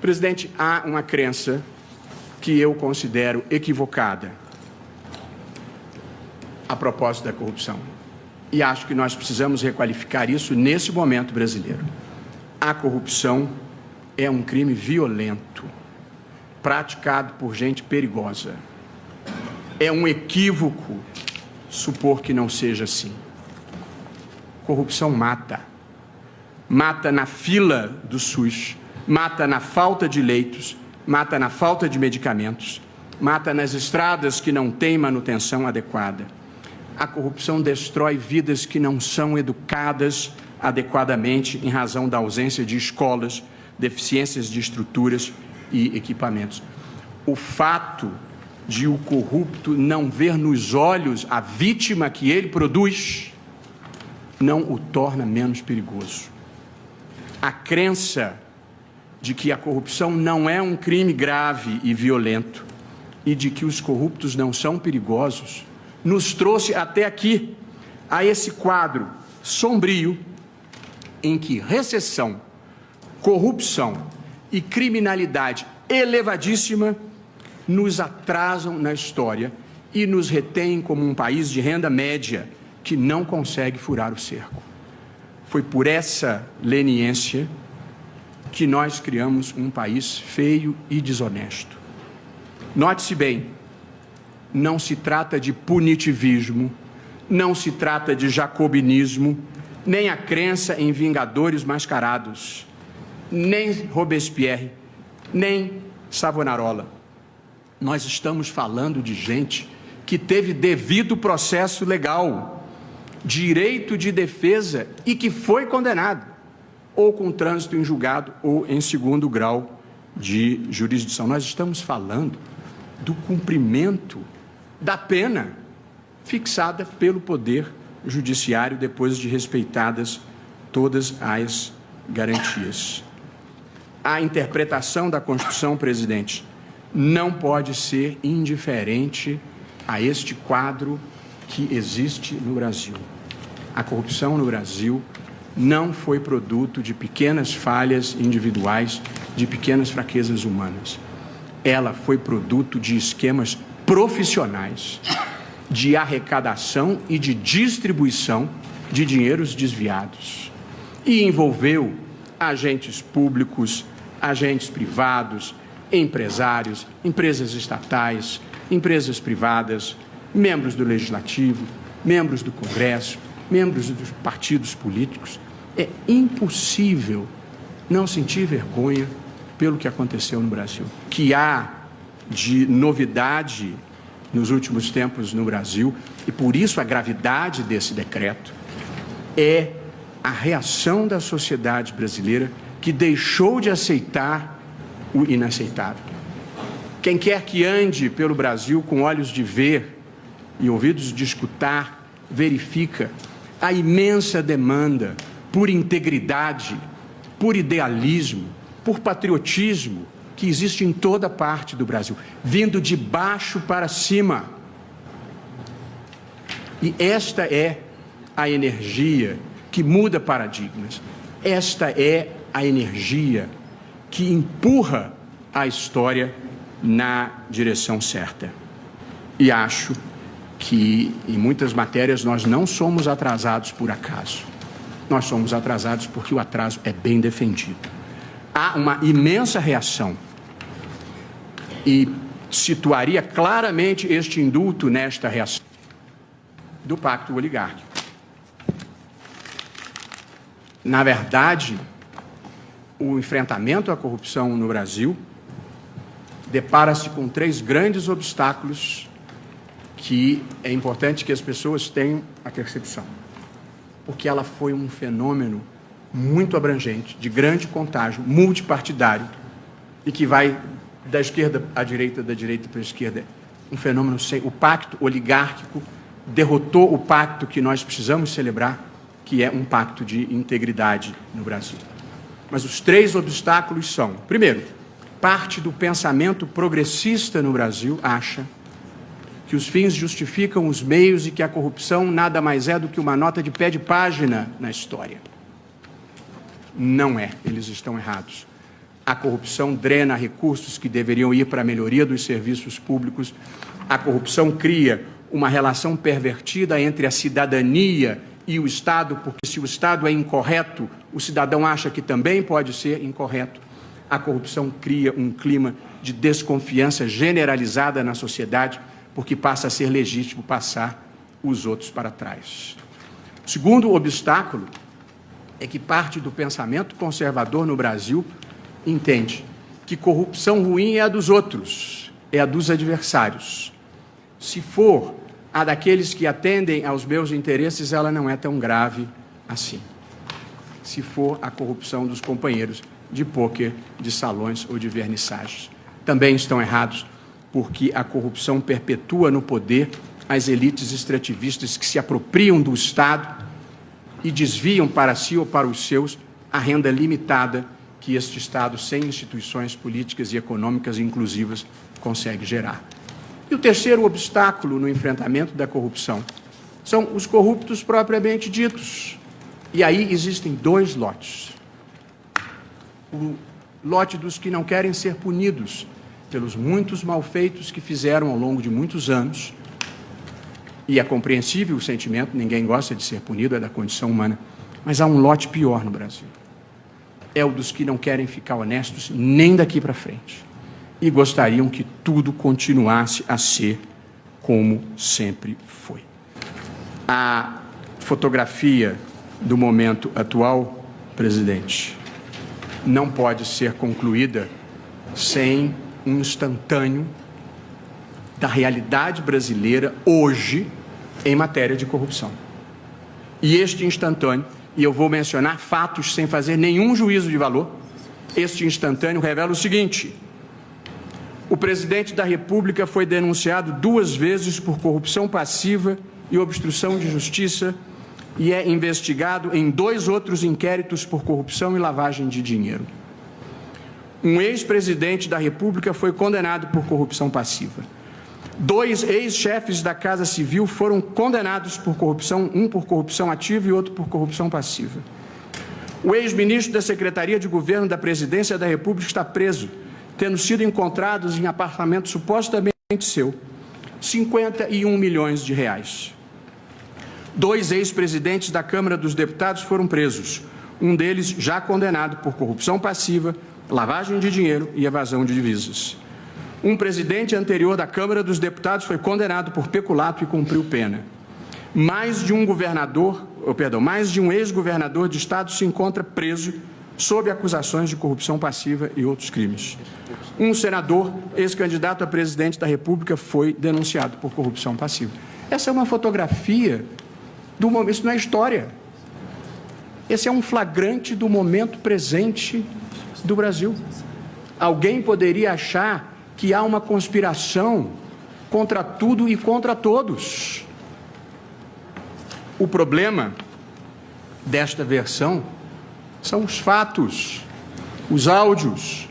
Presidente, há uma crença que eu considero equivocada a propósito da corrupção. E acho que nós precisamos requalificar isso nesse momento brasileiro. A corrupção é um crime violento, praticado por gente perigosa. É um equívoco supor que não seja assim. Corrupção mata. Mata na fila do SUS, mata na falta de leitos, mata na falta de medicamentos, mata nas estradas que não têm manutenção adequada. A corrupção destrói vidas que não são educadas adequadamente em razão da ausência de escolas, deficiências de estruturas e equipamentos. O fato de o corrupto não ver nos olhos a vítima que ele produz não o torna menos perigoso. A crença de que a corrupção não é um crime grave e violento e de que os corruptos não são perigosos nos trouxe até aqui, a esse quadro sombrio em que recessão, corrupção e criminalidade elevadíssima nos atrasam na história e nos retêm como um país de renda média que não consegue furar o cerco. Foi por essa leniência que nós criamos um país feio e desonesto. Note-se bem, não se trata de punitivismo, não se trata de jacobinismo, nem a crença em vingadores mascarados, nem Robespierre, nem Savonarola. Nós estamos falando de gente que teve devido processo legal, direito de defesa e que foi condenado, ou com trânsito em julgado ou em segundo grau de jurisdição. Nós estamos falando do cumprimento da pena fixada pelo Poder Judiciário depois de respeitadas todas as garantias. A interpretação da Constituição, presidente, não pode ser indiferente a este quadro que existe no Brasil. A corrupção no Brasil não foi produto de pequenas falhas individuais, de pequenas fraquezas humanas. Ela foi produto de esquemas profissionais de arrecadação e de distribuição de dinheiros desviados. E envolveu agentes públicos, agentes privados, empresários, empresas estatais, empresas privadas, membros do Legislativo, membros do Congresso, membros dos partidos políticos. É impossível não sentir vergonha pelo que aconteceu no Brasil. Que há de novidade nos últimos tempos no Brasil, e por isso a gravidade desse decreto, é a reação da sociedade brasileira que deixou de aceitar o inaceitável. Quem quer que ande pelo Brasil com olhos de ver e ouvidos de escutar, verifica a imensa demanda por integridade, por idealismo, por patriotismo que existe em toda parte do Brasil, vindo de baixo para cima. E esta é a energia que muda paradigmas. Esta é a energia que empurra a história na direção certa. E acho que, em muitas matérias, nós não somos atrasados por acaso. Nós somos atrasados porque o atraso é bem defendido. Há uma imensa reação e situaria claramente este indulto nesta reação do pacto oligárquico. Na verdade, o enfrentamento à corrupção no Brasil depara-se com 3 grandes obstáculos que é importante que as pessoas tenham a percepção, porque ela foi um fenômeno muito abrangente, de grande contágio, multipartidário, e que vai da esquerda à direita, da direita para a esquerda. Um fenômeno sem... O pacto oligárquico derrotou o pacto que nós precisamos celebrar, que é um pacto de integridade no Brasil. Mas os 3 obstáculos são: primeiro, parte do pensamento progressista no Brasil acha que os fins justificam os meios e que a corrupção nada mais é do que uma nota de pé de página na história. Não é, eles estão errados. A corrupção drena recursos que deveriam ir para a melhoria dos serviços públicos. A corrupção cria uma relação pervertida entre a cidadania e o Estado, porque se o Estado é incorreto, o cidadão acha que também pode ser incorreto. A corrupção cria um clima de desconfiança generalizada na sociedade, porque passa a ser legítimo passar os outros para trás. O segundo obstáculo é que parte do pensamento conservador no Brasil entende que corrupção ruim é a dos outros, é a dos adversários. Se for a daqueles que atendem aos meus interesses, ela não é tão grave assim. Se for a corrupção dos companheiros de pôquer, de salões ou de vernissagens. Também estão errados, porque a corrupção perpetua no poder as elites extrativistas que se apropriam do Estado e desviam para si ou para os seus a renda limitada que este Estado, sem instituições políticas e econômicas inclusivas, consegue gerar. E o terceiro obstáculo no enfrentamento da corrupção são os corruptos propriamente ditos. E aí existem dois lotes. O lote dos que não querem ser punidos pelos muitos malfeitos que fizeram ao longo de muitos anos, e é compreensível o sentimento, ninguém gosta de ser punido, é da condição humana, mas há um lote pior no Brasil. É o dos que não querem ficar honestos nem daqui para frente. E gostariam que tudo continuasse a ser como sempre foi. A fotografia do momento atual, presidente, não pode ser concluída sem um instantâneo da realidade brasileira hoje em matéria de corrupção. E este instantâneo, e eu vou mencionar fatos sem fazer nenhum juízo de valor, este instantâneo revela o seguinte: o presidente da República foi denunciado 2 vezes por corrupção passiva e obstrução de justiça e é investigado em 2 outros inquéritos por corrupção e lavagem de dinheiro. Um ex-presidente da República foi condenado por corrupção passiva. 2 ex-chefes da Casa Civil foram condenados por corrupção, um por corrupção ativa e outro por corrupção passiva. O ex-ministro da Secretaria de Governo da Presidência da República está preso, tendo sido encontrados em apartamento supostamente seu, 51 milhões de reais. 2 ex-presidentes da Câmara dos Deputados foram presos, um deles já condenado por corrupção passiva, lavagem de dinheiro e evasão de divisas. Um presidente anterior da Câmara dos Deputados foi condenado por peculato e cumpriu pena. Mais de um ex-governador de estado se encontra preso sob acusações de corrupção passiva e outros crimes. Um senador, ex-candidato a presidente da República, foi denunciado por corrupção passiva. Essa é uma fotografia do momento, isso não é história. Esse é um flagrante do momento presente do Brasil. Alguém poderia achar que há uma conspiração contra tudo e contra todos. O problema desta versão são os fatos, os áudios,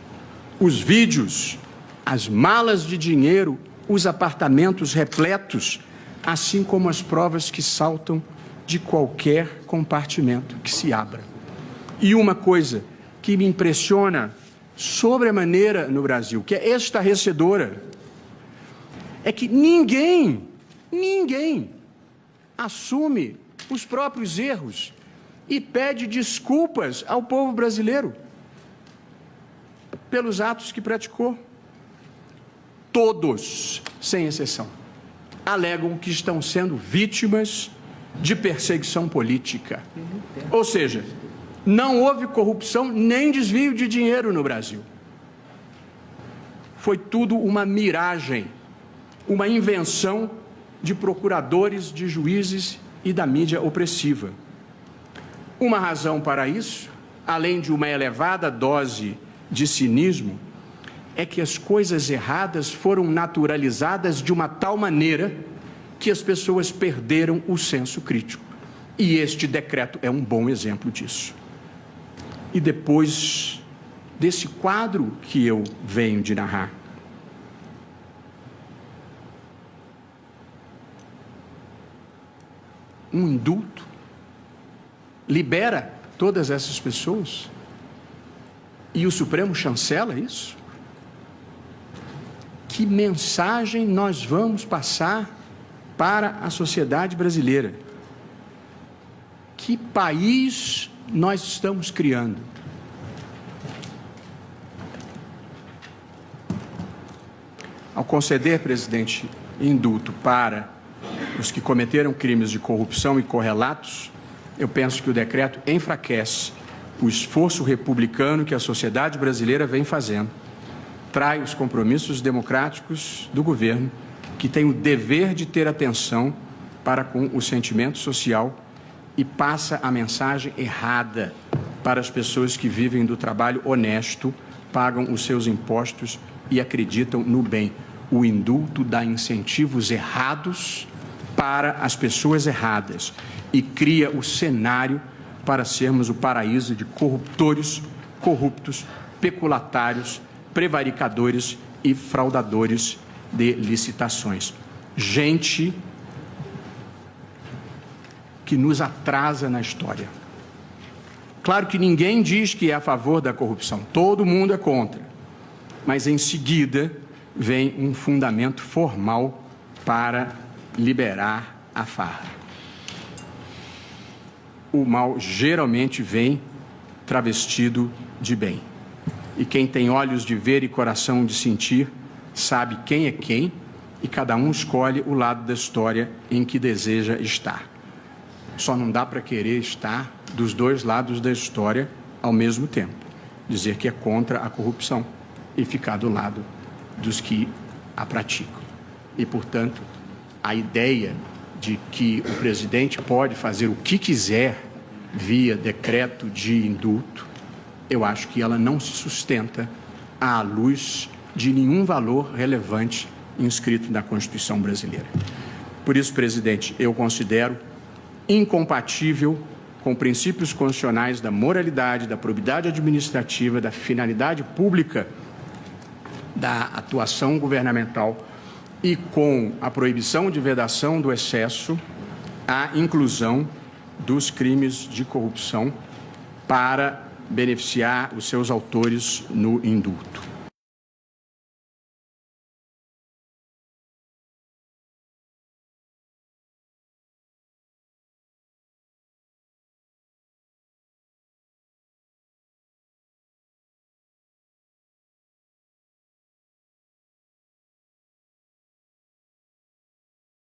os vídeos, as malas de dinheiro, os apartamentos repletos, assim como as provas que saltam de qualquer compartimento que se abra. E uma coisa que me impressiona sobremaneira no Brasil, que é estarrecedora, é que ninguém assume os próprios erros e pede desculpas ao povo brasileiro pelos atos que praticou. Todos, sem exceção, alegam que estão sendo vítimas de perseguição política. Ou seja, não houve corrupção nem desvio de dinheiro no Brasil. Foi tudo uma miragem, uma invenção de procuradores, de juízes e da mídia opressiva. Uma razão para isso, além de uma elevada dose de cinismo, é que as coisas erradas foram naturalizadas de uma tal maneira que as pessoas perderam o senso crítico. E este decreto é um bom exemplo disso. E depois desse quadro que eu venho de narrar, um indulto libera todas essas pessoas. E o Supremo chancela isso? Que mensagem nós vamos passar para a sociedade brasileira? Que país nós estamos criando? Ao conceder, presidente, indulto para os que cometeram crimes de corrupção e correlatos, eu penso que o decreto enfraquece o esforço republicano que a sociedade brasileira vem fazendo, trai os compromissos democráticos do governo, que tem o dever de ter atenção para com o sentimento social e passa a mensagem errada para as pessoas que vivem do trabalho honesto, pagam os seus impostos e acreditam no bem. O indulto dá incentivos errados para as pessoas erradas e cria o cenário para sermos o paraíso de corruptores, corruptos, peculatários, prevaricadores e fraudadores de licitações. Gente que nos atrasa na história. Claro que ninguém diz que é a favor da corrupção, todo mundo é contra, mas em seguida vem um fundamento formal para liberar a farra. O mal geralmente vem travestido de bem. E quem tem olhos de ver e coração de sentir, sabe quem é quem, e cada um escolhe o lado da história em que deseja estar. Só não dá para querer estar dos dois lados da história ao mesmo tempo. Dizer que é contra a corrupção e ficar do lado dos que a praticam. E, portanto, a ideia de que o presidente pode fazer o que quiser via decreto de indulto, eu acho que ela não se sustenta à luz de nenhum valor relevante inscrito na Constituição brasileira. Por isso, presidente, eu considero incompatível com princípios constitucionais da moralidade, da probidade administrativa, da finalidade pública da atuação governamental e com a proibição de vedação do excesso, a inclusão dos crimes de corrupção para beneficiar os seus autores no indulto.